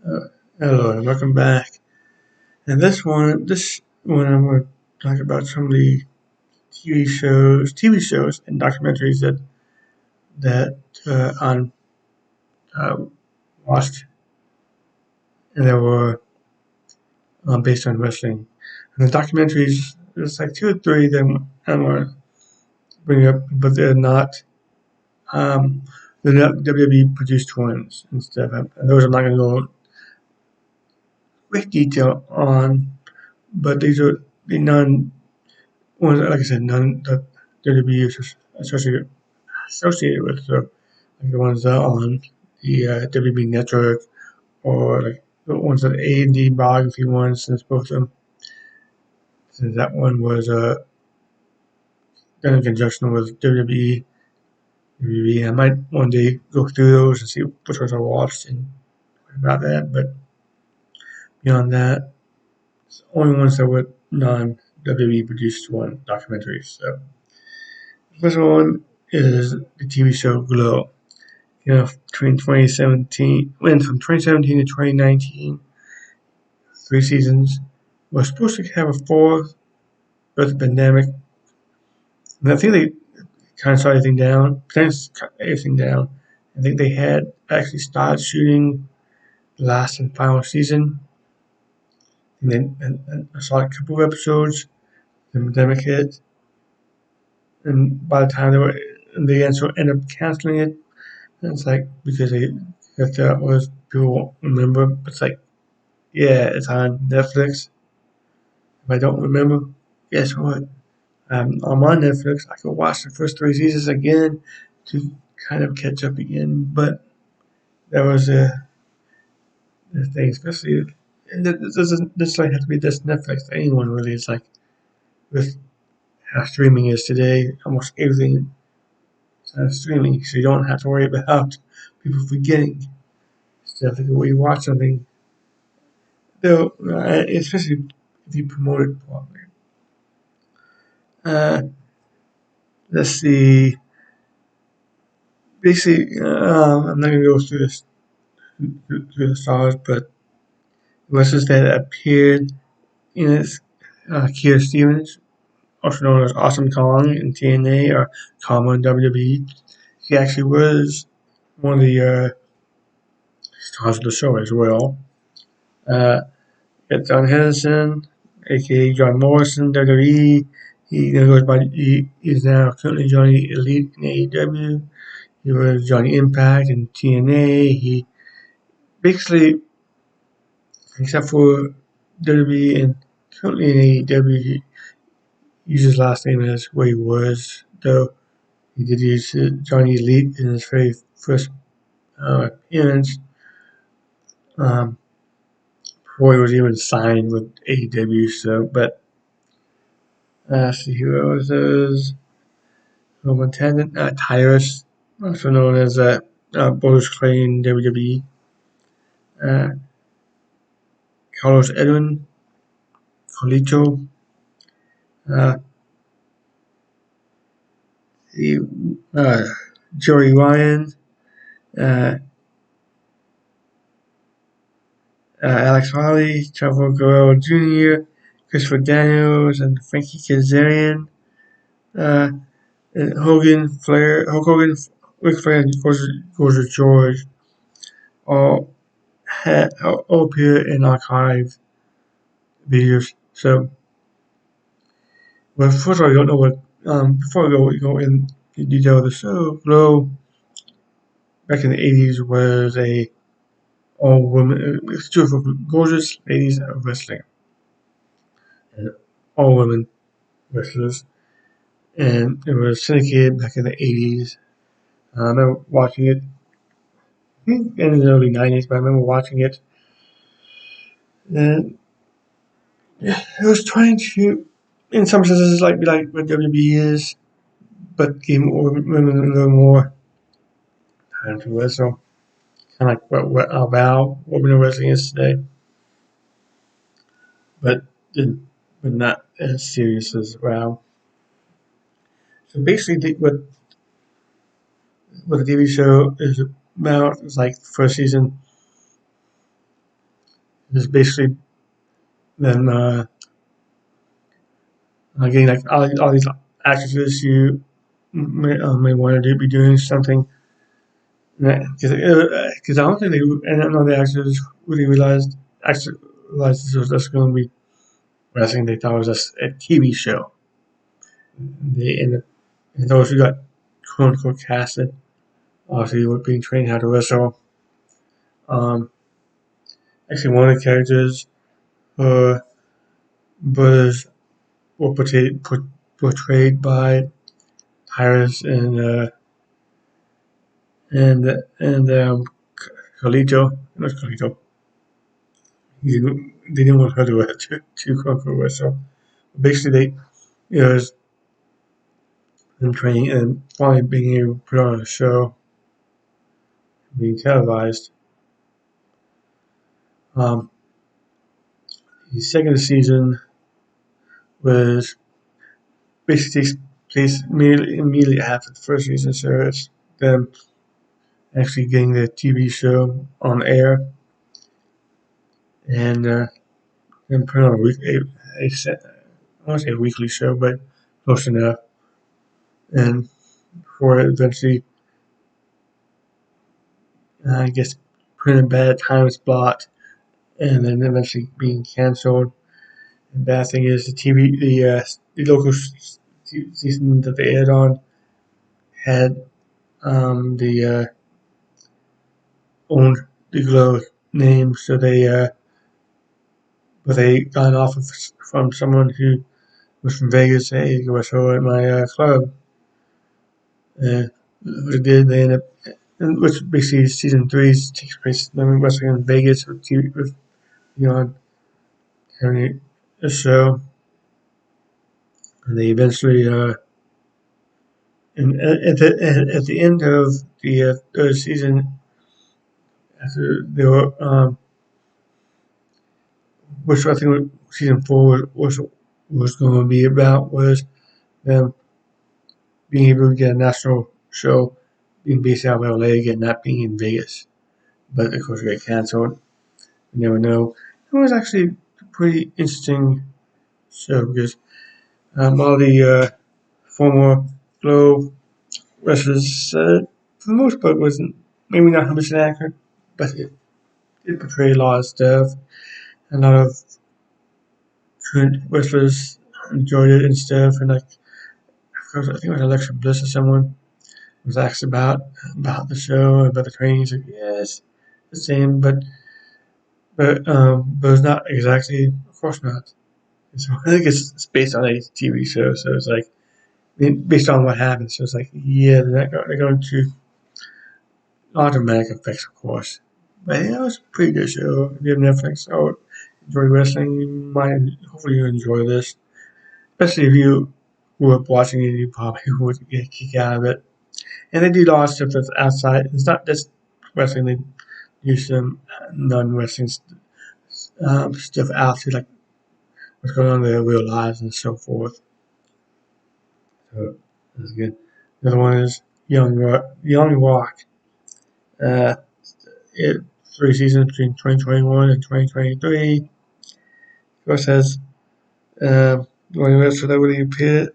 Uh, Hello and welcome back. And this one, I'm going to talk about some of the TV shows and documentaries that on uh, watched and that were based on wrestling. And the documentaries, there's like two or three that I'm going to bring up, but um, they're not WWE produced ones and stuff. And those I'm not going to go great detail on, but these are the non ones, like I said, none that WWE is associated with. So, like the ones that are on the WB network, or like the ones that A&D biography ones, since both of them, since that one was done in conjunction with WWE. WWE. I might one day go through those and see which ones I watched and about that. But beyond that, it's the only ones that were non WWE produced one documentaries. So the first one is the TV show Glow. Between 2017, went from 2017 to 2019, 3 seasons. Was supposed to have a fourth, but the pandemic. And I think they kind of shut everything down. Cut everything down. I think they had actually started shooting the last and final season, and then and I saw a couple of episodes. The pandemic hit, and by the time they ended up canceling it. And it's like because that was people won't remember. But it's like, yeah, it's on Netflix. If I don't remember, guess what? I'm on Netflix. I could watch the first 3 seasons again to kind of catch up again. But that was the thing, especially. And this doesn't necessarily have to be just Netflix. Anyone really. It's like with how streaming is today, almost everything is on streaming, so you don't have to worry about people forgetting stuff. Like when you watch something, though, especially if you promote it properly. Uh, let's see. Basically, I'm not gonna go through the stars, but wrestlers that appeared in it, Keir Stevens, also known as Awesome Kong in TNA or Kama in WWE. He actually was one of the stars of the show as well. Uh, got John Henderson, aka John Morrison, WWE. He's now currently joining Elite in AEW. He was Johnny Impact in TNA. He basically, except for WWE and currently in AEW, he used his last name as where he was, though he did use Johnny Elite in his very first appearance um, before he was even signed with AEW. So, but see who else is home attendant, Tyrus, also known as Bruce Clay in WWE, uh, Carlos Edwin, Colito, uh, the, uh, Joey Ryan, uh, Alex Holly, Chavo Guerrero Jr., Christopher Daniels, and Frankie Kazarian, uh, and Hulk Hogan, Ric Flair, and Gorgeous George all appear in archive videos. So, well, first of all, you don't know what. Before we go in detail of the show, Glow back in the '80s was a all women. It's true for gorgeous ladies of wrestling and all women wrestlers, and it was syndicated back in the '80s. I remember watching it in the early '90s, but I remember watching it, and yeah, it was trying to, in some senses, like be like what WB is, but give women a little more time to wrestle, kind of like what Val women wrestling is today, but but not as serious as Val. So basically, what the TV show is about is like the first season. It's basically them getting like all these actresses who may want to be doing something. Because I don't think they and none of the actors really realized this was just going to be wrestling. They thought it was just a TV show. They ended up, and those who got quote unquote casted obviously were being trained how to wrestle. Um, Actually, one of the characters uh, was portrayed by Tyrus and Carlito. Not Carlito. They didn't want her to wear too comfortable. So basically, it was them training and finally being able to put on a show, being televised. Um, the second season was basically takes place immediately after the first season, so it's them actually getting the TV show on air and then put on a set, I won't say a weekly show, but close enough. And before it eventually, I guess, put in a bad time spot and then eventually being canceled. The bad thing is the local season that they aired on had the owned the Glow name, so they got an offer from someone who was from Vegas. Hey, you can wrestle at my club. What it did, they ended up, which basically season three takes place them wrestling in Vegas with having a show, and they eventually and at the end of the third season, after they were which I think season four was going to be about was them being able to get a national show being based out of LA again, not being in Vegas. But of course, it got canceled. You never know. It was actually a pretty interesting show because all the former Glow wrestlers, for the most part, wasn't maybe not 100% accurate, but it did portray a lot of stuff. A lot of current wrestlers enjoyed it and stuff. And like, I think it was Alexa Bliss or someone was asked about the show, about the training. He's like, yeah, it's the same, but it's not exactly. Of course not. So I think it's based on a TV show, so it's like based on what happens. So it's like, yeah, they're going to automatic effects, of course. But yeah, it was a pretty good show. If you have Netflix or enjoy wrestling, you might hopefully you enjoy this. Especially if you grew up watching it, you probably would get a kick out of it. And they do a lot of stuff that's outside. It's not just wrestling. They do some non-wrestling stuff out to like what's going on in their real lives and so forth. So that's good. The other one is Young Rock. Uh, it 3 seasons between 2021 and 2023. Of course, has one of the celebrity appeared.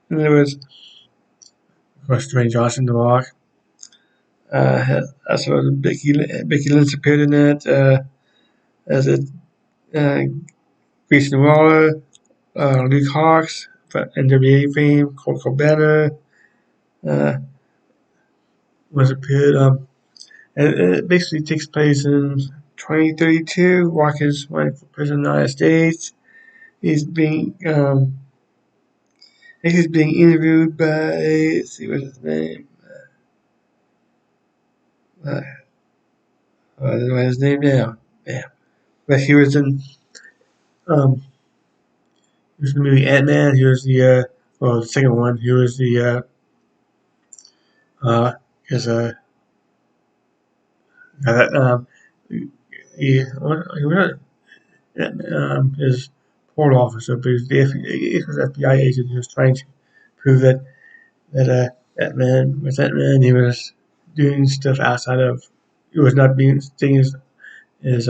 And there was, of course, Dwayne Johnson, The Rock. Also, Becky Lynch appeared in it as a uh, Grayson Waller, Luke Hawks, NWA fame, Colt Cabana uh, was appeared. And it basically takes place in 2032. Rock is running for president of the United States. He's being he's being interviewed by, let's see what's his name. Uh, I don't know his name now. Yeah, but um he was in the movie Ant Man. He was the second one. He was the his that he was his parole officer, but he was the FBI agent. He was trying to prove that man he was doing stuff outside of he was not being staying his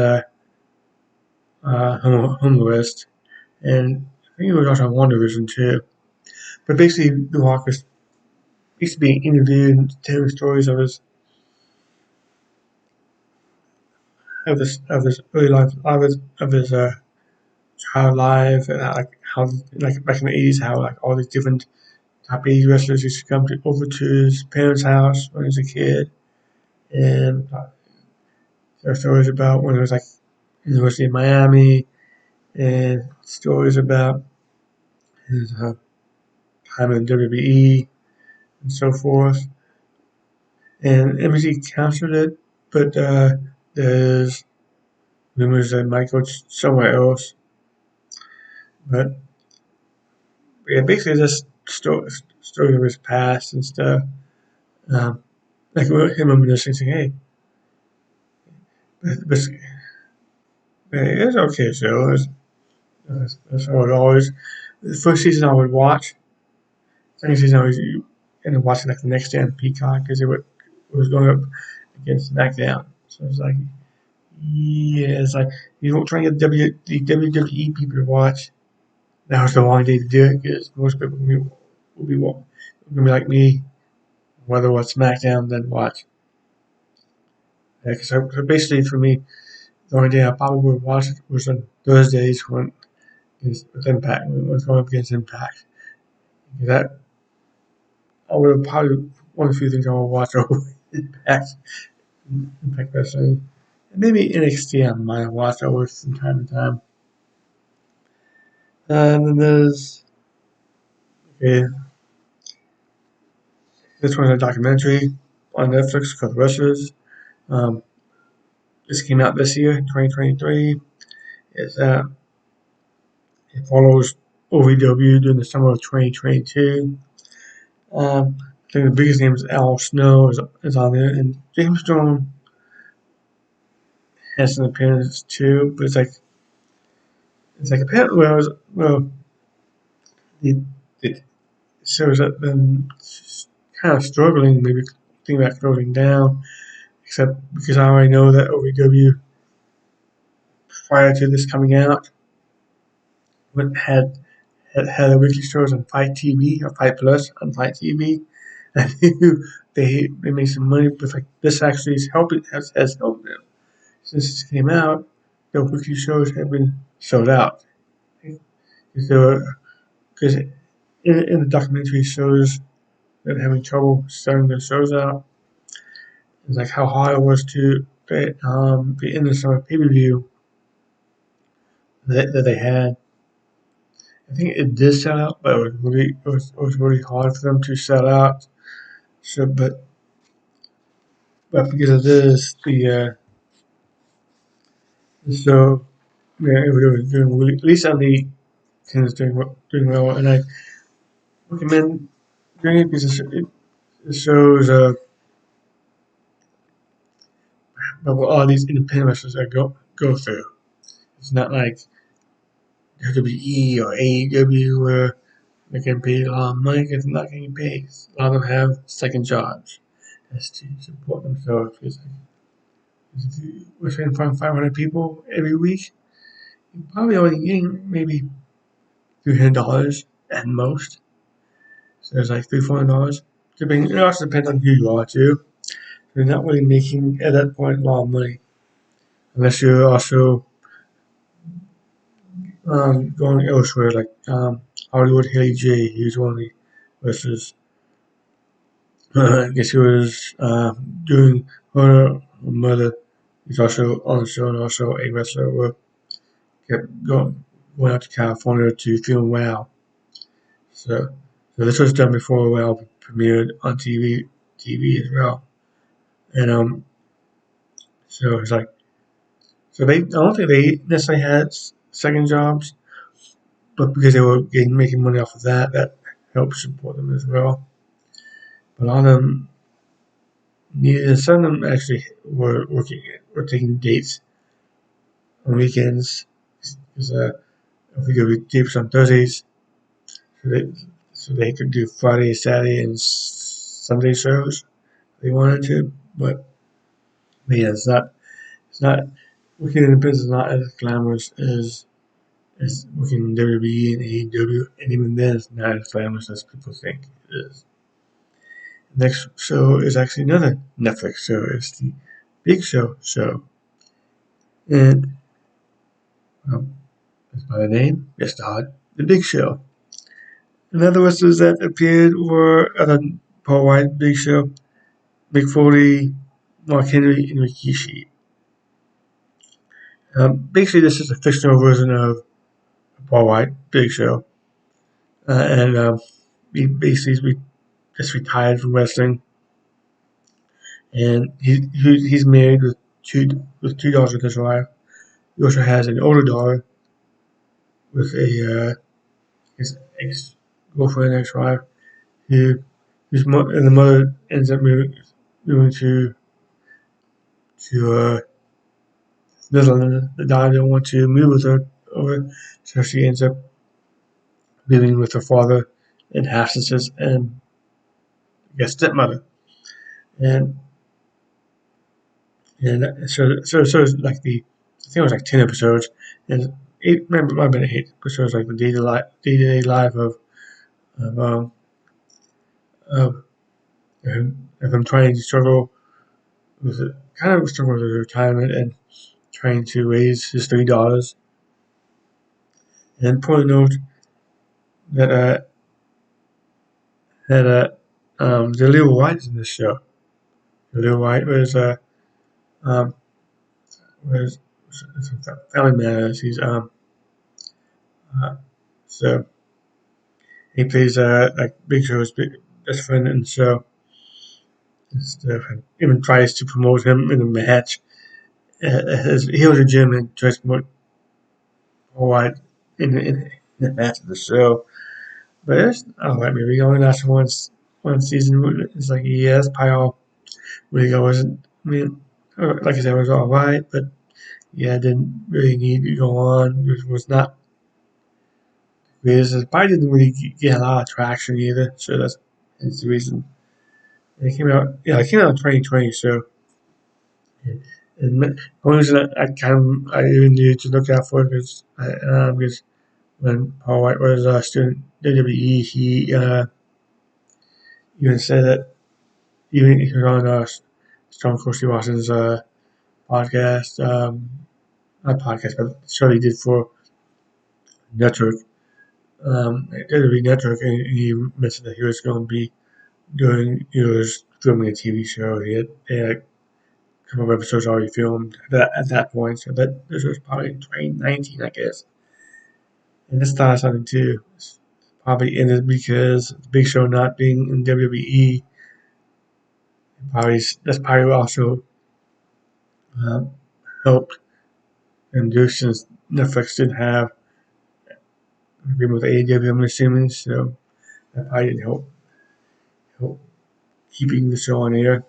Home West, and I think it was also on One Division too. But basically, The Rock was used to be interviewed and telling stories of his early life, of his child life, and how like back in the 80s, how like all these different top 80s wrestlers used to come over to his parents' house when he was a kid, and there are stories about when he was like in the University of Miami, and stories about his time in WWE and so forth. And NBC canceled it, but there's rumors that might go somewhere else. But yeah, basically just story of his past and stuff. Um, like him reminiscing, saying, "Hey, but it's okay." So that's how it always. The first season I would watch. Second season I was end up watching like the next day on Peacock because it was going up against SmackDown. So it's like, yeah, it's like you don't try to get the WWE people to watch. That was the wrong day to do it because most people will be like me, whether watch SmackDown then watch. Yeah, so basically for me, the only day I probably would watch it was on Thursdays when with Impact when it was going up against Impact. That I would have probably one of the few things I would watch over Impact Wrestling. And maybe NXT I might have watched over from time to time. And then there's okay, this one's a documentary on Netflix called Wrestlers. Um, this came out this year, 2023. It's it follows OVW during the summer of 2022. I think the biggest name is Al Snow is on there, and James Storm has an appearance too. But it's like apparently it, it shows that them kind of struggling, maybe thinking about closing down. Except because I already know that OVW prior to this coming out had a weekly shows on Fight TV or Fight Plus on Fight TV. And they made some money, but like this actually is helping has helped them since it came out. The weekly shows have been sold out because in the documentary shows that having trouble selling their shows out. It's like how hard it was to be in the summer pay per view that they had. I think it did sell out, but it was really hard for them to sell out. So, but because of this, the show everybody was doing really, at least on the things doing well, and I recommend doing it because it shows what all these independent wrestlers go through. It's not like WWE or AEW where they can pay a lot of money because they're not getting paid. A lot of them have second jobs just to support themselves. Because if we're training from 500 people every week, you're probably only getting maybe $300 at most. So it's like $300, 400. Depending, it also depends on who you are too. You're not really making at that point a lot of money unless you're also going elsewhere, like Hollywood Haley J. He was one of the wrestlers. I guess he was doing her mother. He's also on the show and also a wrestler who kept going out to California to film WoW. So this was done before WoW premiered on TV as well. And so it's like I don't think they necessarily had second jobs, but because they were making money off of that helped support them as well. But a lot of them needed. Some of them actually were taking dates on weekends because if we go to tapes on Thursdays, so they could do Friday, Saturday, and Sunday shows if they wanted to. But yeah, it's not working in the business is not as glamorous as working in WWE and AEW, and even then, it's not as glamorous as people think it is. The next show is actually another Netflix show. It's the Big Show show, and as by the name, it's the Big Show. And other wrestlers that appeared were Paul White, Big Show, Mick Foley, Mark Henry, and Rikishi. Basically, this is a fictional version of Paul White, Big Show, and he basically just retired from wrestling, and he's married with two daughters with his wife. He also has an older daughter with his ex girlfriend, ex wife, who and the mother ends up moving to Netherlands. The daughter didn't want to move with her over, so she ends up living with her father and half sisters and I guess stepmother. And so it's like I think it was like 10 episodes, and eight. Remember, it might have been 8 episodes, like the day-to-day life of um of of him trying to struggle with it, kind of struggle with his retirement and trying to raise his 3 daughters. And point note that the little White in this show. The little White um was some family matters. He's uh, so he plays like Big Show's best friend in the show and stuff, and even tries to promote him in a match. He was a gym and tries to promote Paul White in the match of the show. But it's alright, maybe it only lasted one season. It's like, yeah, that's probably all really goes. I mean, like I said, it was alright, but yeah, it didn't really need to go on. It was not greatest. It probably didn't really get a lot of traction either, so that's the reason. It came out, yeah, it came out in 2020, so. And the only reason I even needed to look out for it because when Paul White was still in WWE, he even said that even he was on Stone Cold Steve Austin's podcast, not podcast, but show he did for Network, WWE Network, and he mentioned that he was going to be he was filming a TV show. They had a couple of episodes already filmed at that point, so this was probably 2019, I guess. And this thought something too. Probably ended because the Big Show not being in WWE. That's probably also um, helped him do since Netflix didn't have an agreement with AEW. I'm assuming, so that probably didn't help keeping the show on air.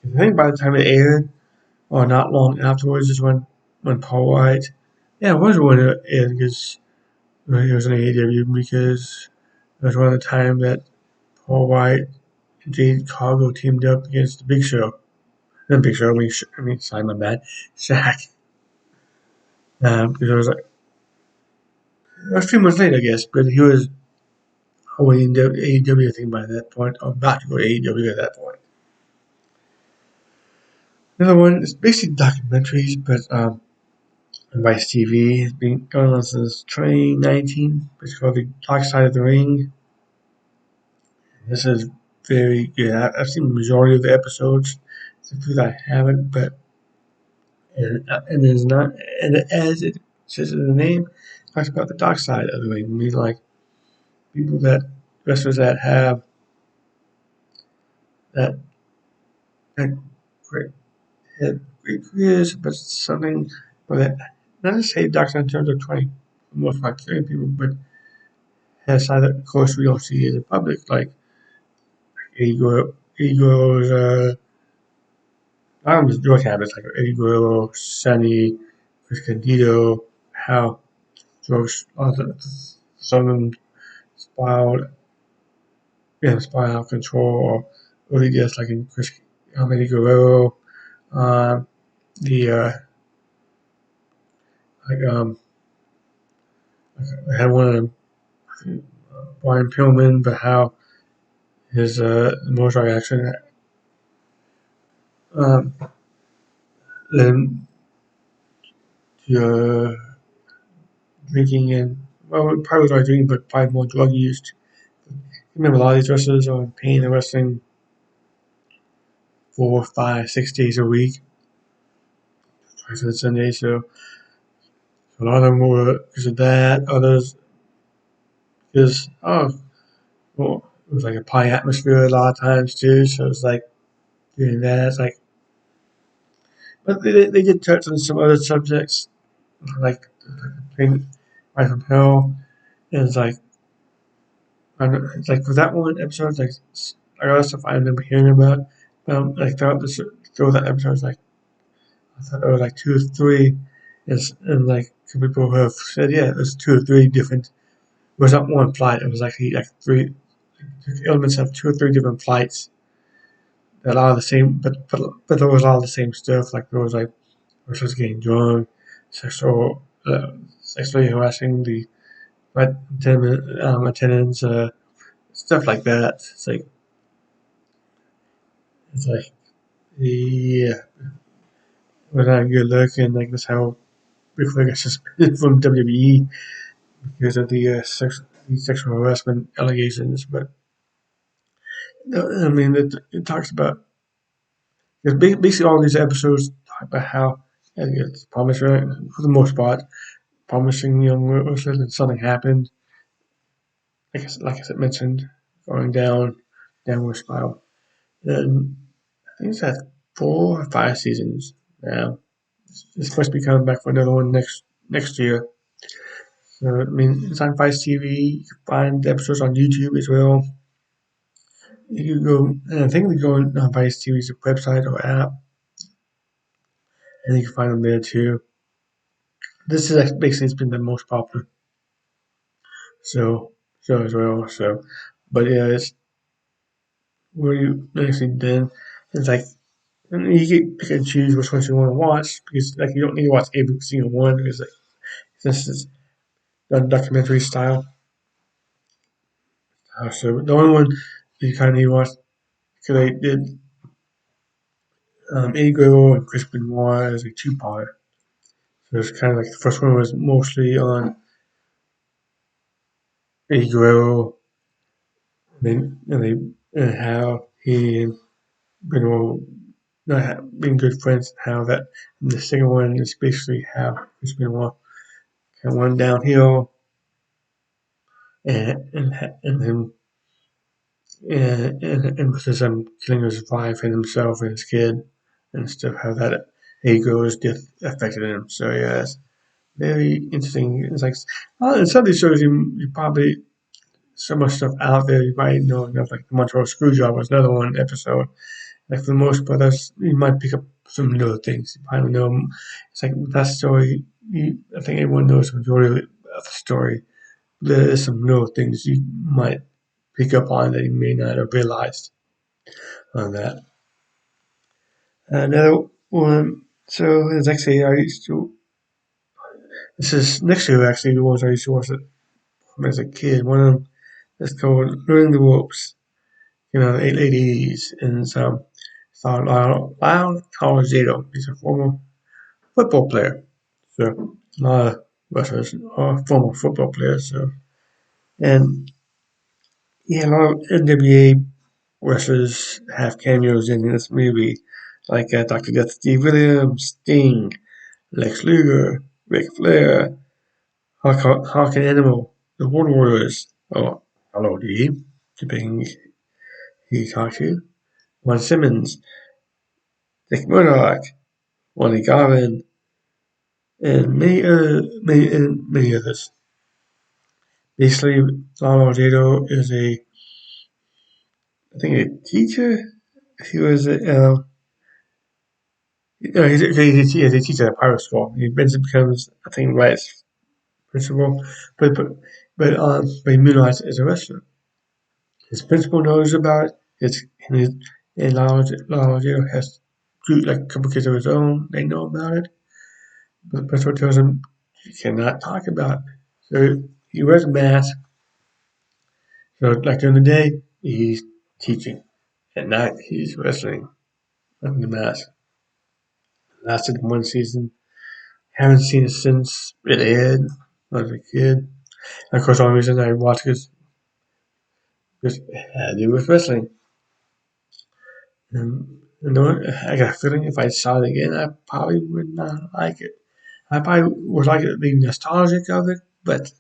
I think by the time it aired, or not long afterwards, is when Paul White, yeah, it was when it aired because he was in AEW because it was around the time that Paul White and Jade Cargo teamed up against the Big Show. Not Big Show, sorry, my bad, Shaq. Because it was 3 months later, I guess, but he was already in AEW, I think, by that point, or about to go to AEW at that point. Another one is basically documentaries, but on Vice TV. It's been going on since 2019. It's called The Dark Side of the Ring. This is very good. I've seen the majority of the episodes. Some I haven't, but and it's not, and as it says in the name, it talks about the dark side of the ring. I mean, like people wrestlers that have that that great had great careers, but something, but that not to say dark side in terms of trying most like killing people, but has a side that of course we don't see in the public, like Ego's I don't know drug habits like Ego, Sunny, Chris Candido, how drugs some of them spiral spiral out of control or really just like in Chris Guerrero, uh, the like I had one of Brian Pillman, but how his emotional reaction um, led him to drinking and well, probably was already drinking, but probably more drug use. I remember a lot of these wrestlers are in pain and wrestling 4, 5, 6 days a week, twice on Sunday. So a lot of them were because of that. Others because well, it was like a party atmosphere a lot of times too. So it's like doing that. It's like, but they did touch on some other subjects like playing right from hell. And it's like it's like for that one episode, it's like I got stuff I remember hearing about. Like throughout that episode, it's like I thought there were like 2 or 3, and like some people have said, yeah, it was 2 or 3 different. It was not one flight. It was actually like 3 elements of 2 or 3 different flights that are the same, but there was a lot of the same stuff. Like there was like versus getting drunk, sexual, sexually harassing the attendants, stuff like that. It's like yeah, it was not a good look, and like that's how Ric Flair got suspended from WWE because of the sexual harassment allegations. But I mean, it talks about because basically all these episodes talk about how it's promising for the most part, promising young wrestlers, and something happened. Like I said, mentioned, going downward spiral. And I think it's had 4 or 5 seasons now. It's supposed to be coming back for another one next year. So I mean, it's on Vice TV. You can find the episodes on YouTube as well. You can go, and I think they go on Vice TV's website or app, and you can find them there too. This is basically it's been the most popular show as well. So, but yeah, it's where you actually then it's like and you can pick and choose which ones you want to watch because like you don't need to watch every single one because like this is done documentary style. So the only one you kind of need to watch because they did Eddie Guerrero and Chris Benoit as a 2-part. So it's kind of like the first one was mostly on Eddie Guerrero and how he and Benoit being good friends and how that and the second one is basically how Chris Benoit kind of went downhill and him and with his killing his wife and himself and his kid and stuff, how that ego's death affected him. So yeah, it's very interesting. It's like in some of these shows you probably so much stuff out there you might know enough. Like the Montreal Screwjob was another one episode. Like for the most part, you might pick up some little things. You probably know. It's like that story. I think everyone knows the majority of the story. There is some little things you might pick up on that you may not have realized on that. Another one. So it's actually I used to. This is next to actually the ones I used to watch as a kid. One of them is called Learning the Ropes. The late 80s, and starred Lyle Colorado. He's a former football player. So a lot of wrestlers are former football players. So and yeah, a lot of NWA wrestlers have cameos in this movie, like Dr. Death, Steve Williams, Sting, Lex Luger, Ric Flair, Hawk and Animal, the World Warriors. Oh, hello, D. Depending who you talk to. Ron Simmons, Dick Murdoch, Wally Garvin, and many others. Basically, Lalo Jado is I think, a teacher. He was he's a teacher at pirate school. He eventually becomes, I think, vice principal, but but but he moonlights as a wrestler. His principal knows about it. And Lalo Jado has two, like a couple kids of his own. They know about it, but the principal tells him you cannot talk about. So he wears a mask. So like during the day, he's teaching. At night, he's wrestling under the mask. Lasted one season. Haven't seen it since it aired when I was a kid. And of course, the only reason I watched it is because it had to do with wrestling. And I got a feeling if I saw it again, I probably would not like it. I probably would like it, be nostalgic of it, but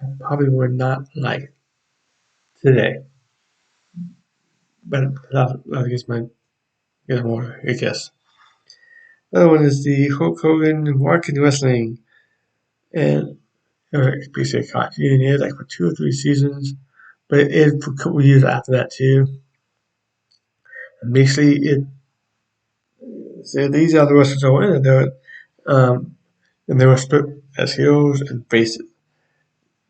I probably would not like it today. But I guess my get more, I guess. The other one is the Hulk Hogan Walking Wrestling, and basically a cartoon. It aired like for 2 or 3 seasons, but it aired for a couple years after that too. And basically, it so these are the wrestlers that were in it. Um, and they were split as heels and faces.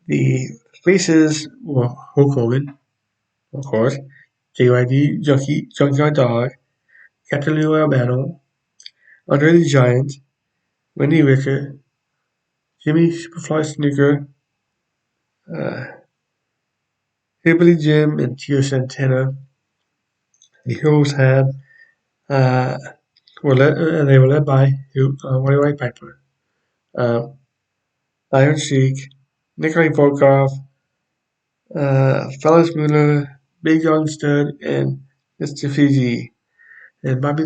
The faces were Hulk Hogan, of course, JYD, Junkyard Dog, Captain Lou Albano, Andre the Giant, Wendy Richter, Jimmy Superfly Snuka, uh, Hillbilly Jim, and Tio Santana. The heels had uh, they were led by Roddy White Piper, uh, Iron Sheik, Nikolai Volkov, Felix Mueller, Big John Studd, and Mr. Fiji. And Bobby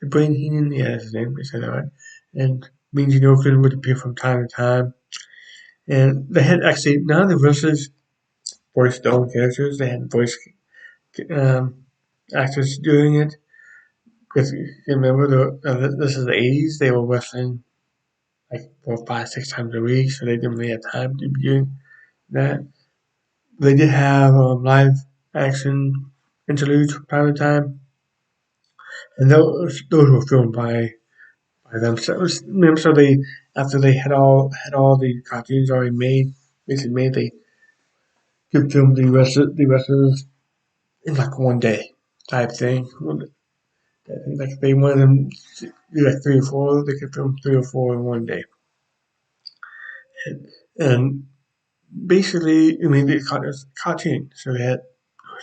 the Brain Heenan, yeah, that's his name, I said that right. And Mean Gene Okerlund would appear from time to time. And they had actually, none of the wrestlers voiced their own characters, they had voice um, actors doing it. Because you remember, this is the 80s, they were wrestling like 4, 5, 6 times a week, so they didn't really have time to be doing that. They did have live action interludes from time to time, and those were filmed by themselves. So they after they had all the cartoons already made, basically made, they could film the wrestlers in like one day type thing. I think like if they wanted them to do like 3 or 4, they could film 3 or 4 in one day. And basically, I mean, the cartoon, so they had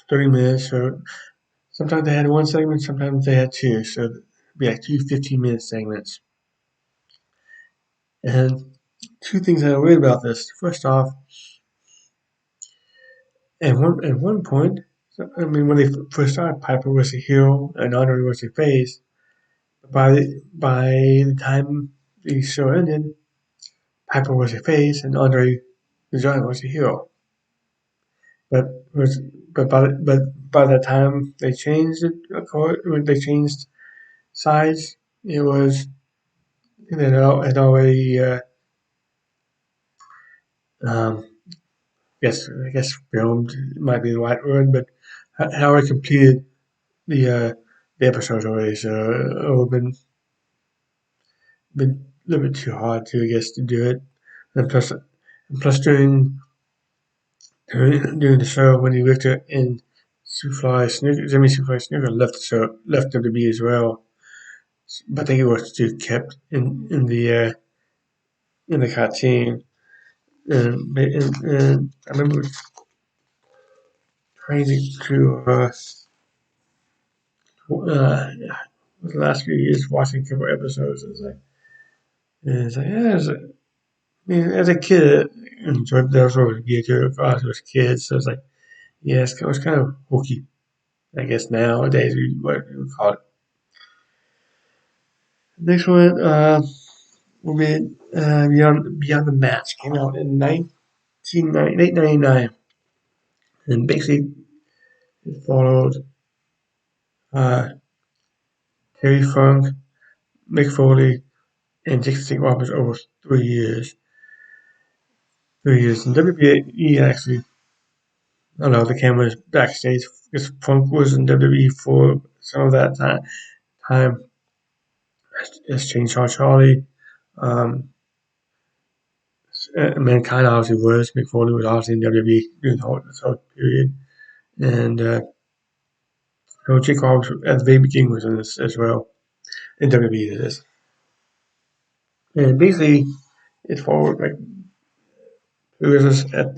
30 minutes. So sometimes they had one segment, sometimes they had two. So it'd be like two 15-minute segments. And two things that I read about this. First off, at one point, I mean, when they first started, Piper was a hero and Andre was a face. By the time the show ended, Piper was a face and Andre the Giant was a hero. But was but by the time they changed it, when they changed sides, it was it had already um, I guess filmed might be the right word, but had already completed the uh, the episodes already, so it would have been a little bit too hard to, I guess, to do it. And plus during the show, when he Richter and Jimmy Superfly Snooker left the show, left WWE as well, but they were still kept in the cartoon. And I remember crazy to the last few years watching a couple episodes. It's like yeah, I mean, as a kid, I enjoyed those over gear too. I was kids, so it's like yeah, it was kind of hokey. I guess nowadays what we would call it. Next one will be Beyond the Match. Came out in 1999, and basically it followed uh, Terry Funk, Mick Foley, and Dixie Roberts over 3 years. 3 years. And WWE actually, I don't know, the cameras backstage because Funk was in WWE for some of that time as Chainsaw Charlie. Um, Mankind obviously was. Mick Foley was obviously in WWE during this whole period. And so Jake Roberts at the very beginning was in this as well. In WWE, it is. And basically, it's for like careers at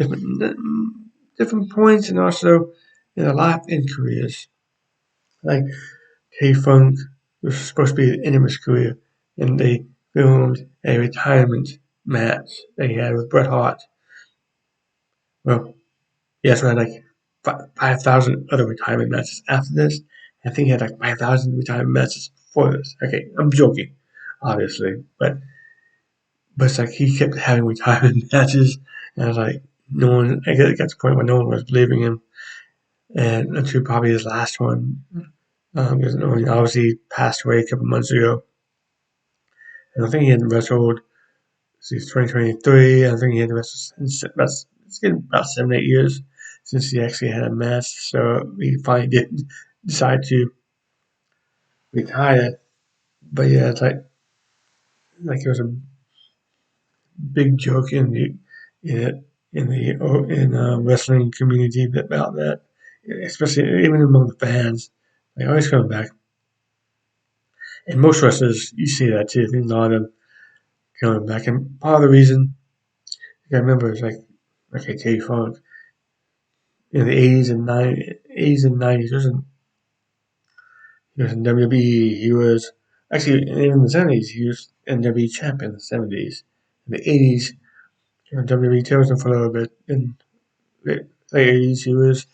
different points, and also in their life and careers. Like K Funk was supposed to be the end of his career, and they filmed a retirement match that he had with Bret Hart. Well, he also had like 5,000 other retirement matches after this. I think he had like 5,000 retirement matches before this. Okay, I'm joking, obviously, but it's like he kept having retirement matches, and I was like, no one. I got to the point where no one was believing him, and until probably his last one, because no one obviously passed away a couple months ago, and I think he hadn't wrestled since 2023. I think he hadn't wrestled since it's getting about 7 8 years since he actually had a match, so he finally did decide to retire. But yeah, it's like it was a big joke in wrestling community about that, especially even among the fans. They always come back, and most wrestlers you see that too. I think a lot of them coming back, and part of the reason I remember is like okay, Terry Funk in the 80s and 90s. He was in WWE. He was actually even in the 70s. He was NWE champ in the 70s. In the 80s, WWE chosen for a little bit. In the late 80s, he was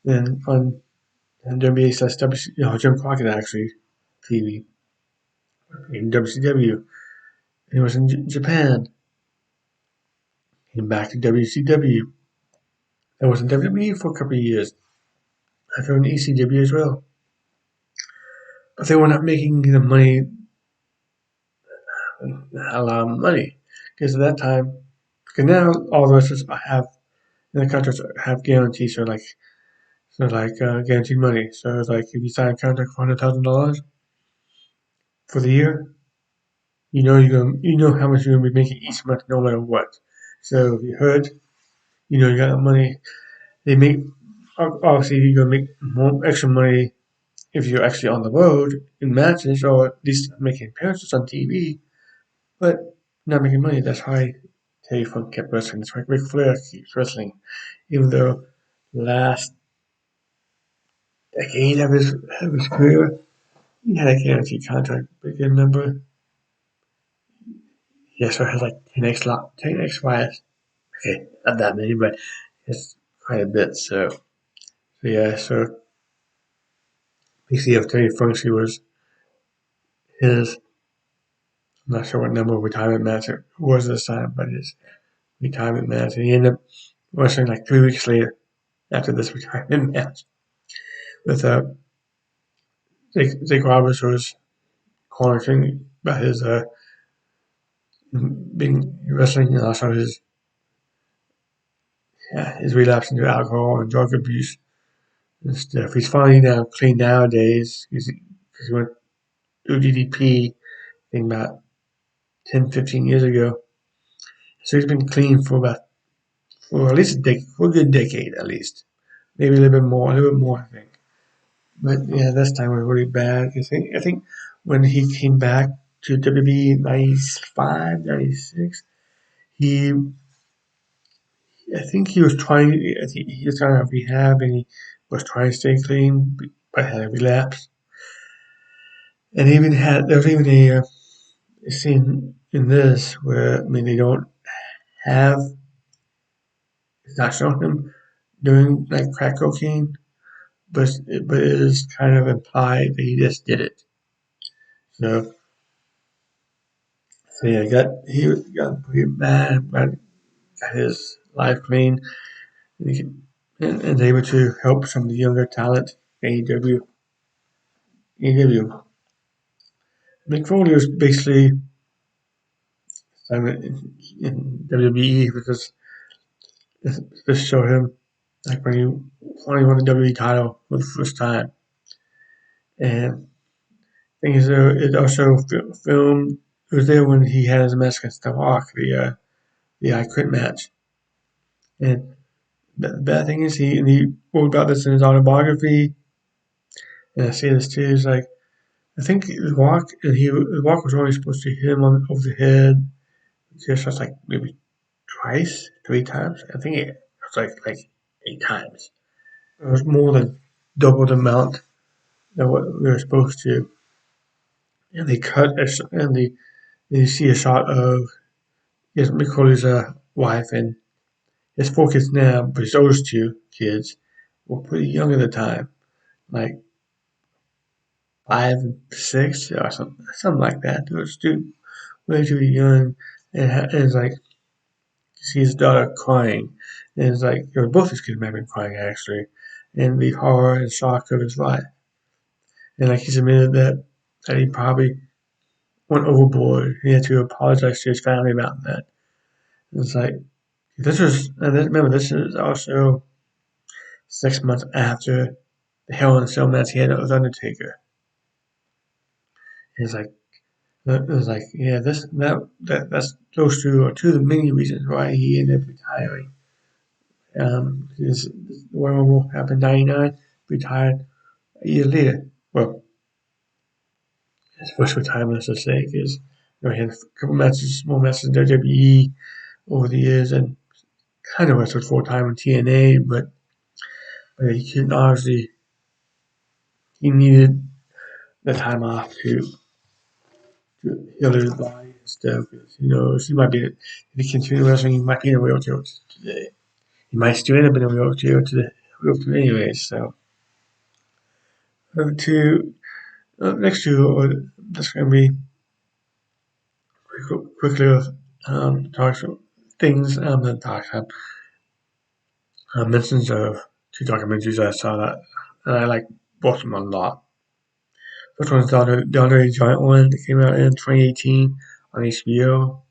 then on WWE slash WC, Jim Crockett actually TV in WCW. He was in Japan. Came back to WCW. I was in WWE for a couple of years. I was in ECW as well. But they were not making the money, a lot of money. Because at that time, because now all the wrestlers have, in the contracts have guarantees, guaranteed money. So it's like if you sign a contract for $100,000 for the year, you know how much you're gonna be making each month, no matter what. So if you hurt, you know you got money. They make obviously you're gonna make more extra money if you're actually on the road in matches or at least making appearances on TV, but not making money. That's why Terry Funk kept wrestling. That's why Ric Flair keeps wrestling, even though last decade of his career he had a guaranteed contract. But you remember, he also has like 10 ex wives. Okay, not that many, but it's quite a bit. So yeah, so PCF Terry Funk, he was his. I'm not sure what number of retirement match it was this time, but his retirement match, and he ended up wrestling like 3 weeks later after this retirement match with Jake Roberts was calling about his being wrestling and also his relapse into alcohol and drug abuse and stuff. He's finally now clean nowadays because he went through DDP I think about 10, 15 years ago. So he's been clean for at least for a good decade at least. Maybe a little bit more I think. But yeah, this time was really bad. I think when he came back to WWE 95, 96, he I think he was trying. I think he was trying to rehab, and he was trying to stay clean, but had a relapse. And even had there was even a scene in this where I mean they don't have it's not showing him doing like crack cocaine, but it is kind of implied that he just did it. So yeah, got pretty bad, but got his life clean, and, and able to help some of the younger talent AEW. AEW. Mick Foley was basically in WWE because this showed him like when he won the WWE title for the first time. And thing is, it also filmed. It was there when he had his match against The Rock, the I Quit match. And the bad thing is, he wrote about this in his autobiography. And I say this too, is like I think the walk was only supposed to hit him on over the head just like maybe twice, 3 times. I think it was like 8 times. It was more than double the amount than what we were supposed to. And they cut and you see a shot of Macaulay's wife and his 4 kids now, but those 2 kids were pretty young at the time, like 5 and 6 or something like that. They were still way too young, and it's like you see his daughter crying, and it's like both his kids may have been crying actually, and the horror and shock of his life, and like he's admitted that he probably went overboard. He had to apologize to his family about that. It's like remember this is also 6 months after the Hell in a Cell match he had with Undertaker. It's like it was like yeah, that's those 2 are 2 of the many reasons why he ended up retiring. His Royal Rumble happened in '99, retired a year later. Well, his first retirement, let's say, because he had a couple matches, more matches in WWE over the years, and kind of wrestled full time in TNA, but he couldn't obviously he needed the time off to heal his body and stuff. He might be if he continued wrestling, he might be in a wheelchair today. He might still end up in a wheelchair anyway. So to next 2 that's going to be quickly talk things that talk mentions of 2 documentaries I saw that and I like both of them a lot. First one's the Andre Giant one that came out in 2018 on HBO.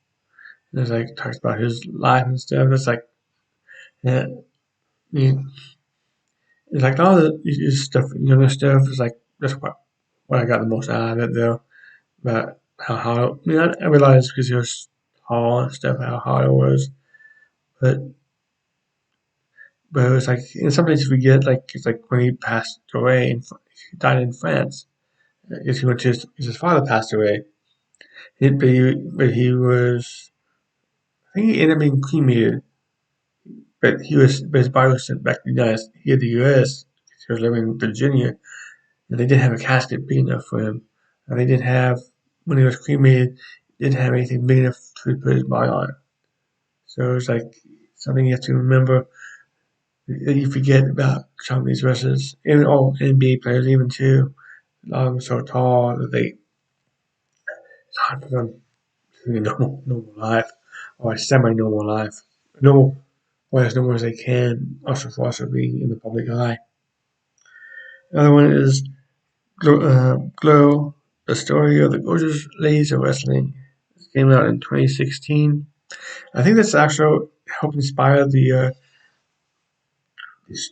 And it's like talks about his life and stuff. It's like yeah, I mean, it's like all the stuff, younger stuff is like that's what I got the most out of it though. But I realized because he was tall and stuff how hard it was, but it was like and sometimes you forget like it's like when he passed away and he died in France. Because he went to his father passed away. But he was I think he ended up being cremated. But his body was sent back to the U.S. He was living in Virginia, and they didn't have a casket big enough for him. And they didn't have when he was cremated, didn't have anything big enough to put his body on. So it's like something you have to remember that you forget about some of these wrestlers, even all NBA players, even too. A lot of them are so tall that it's hard for them to normal life or a semi-normal life, normal or as normal as they can, also being in the public eye. Another one is Glow, the story of the gorgeous ladies of wrestling. It came out in 2016. I think that's actually helped inspire the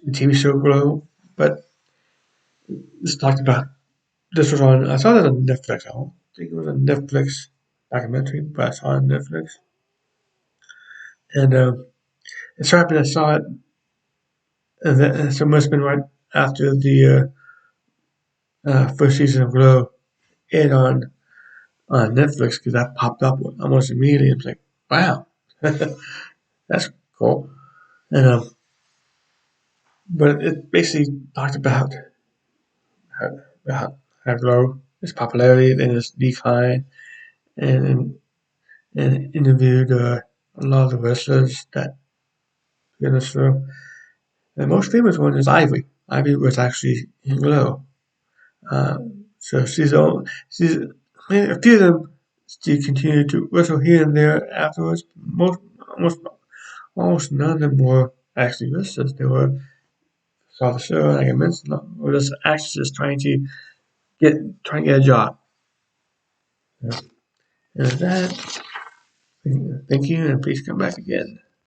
TV show Glow. But this talked about this was on. I saw that on Netflix. I don't think it was a Netflix documentary, but I saw it on Netflix. And it so happened I saw it, and so it must have been right after the first season of Glow aired on Netflix because that popped up almost immediately. I was like, wow, that's cool. And but it basically talked about how low its popularity and its decline, and and interviewed a lot of the wrestlers that in the show. The most famous one is Ivy. Ivy was actually in Glow. Uh, so she's I mean, a few of them still continue to wrestle here and there afterwards. Almost none of them were actually wrestlers. They were saw the show, like I mentioned, were just actresses trying to get a job. Yeah. And with that, thank you, and please come back again.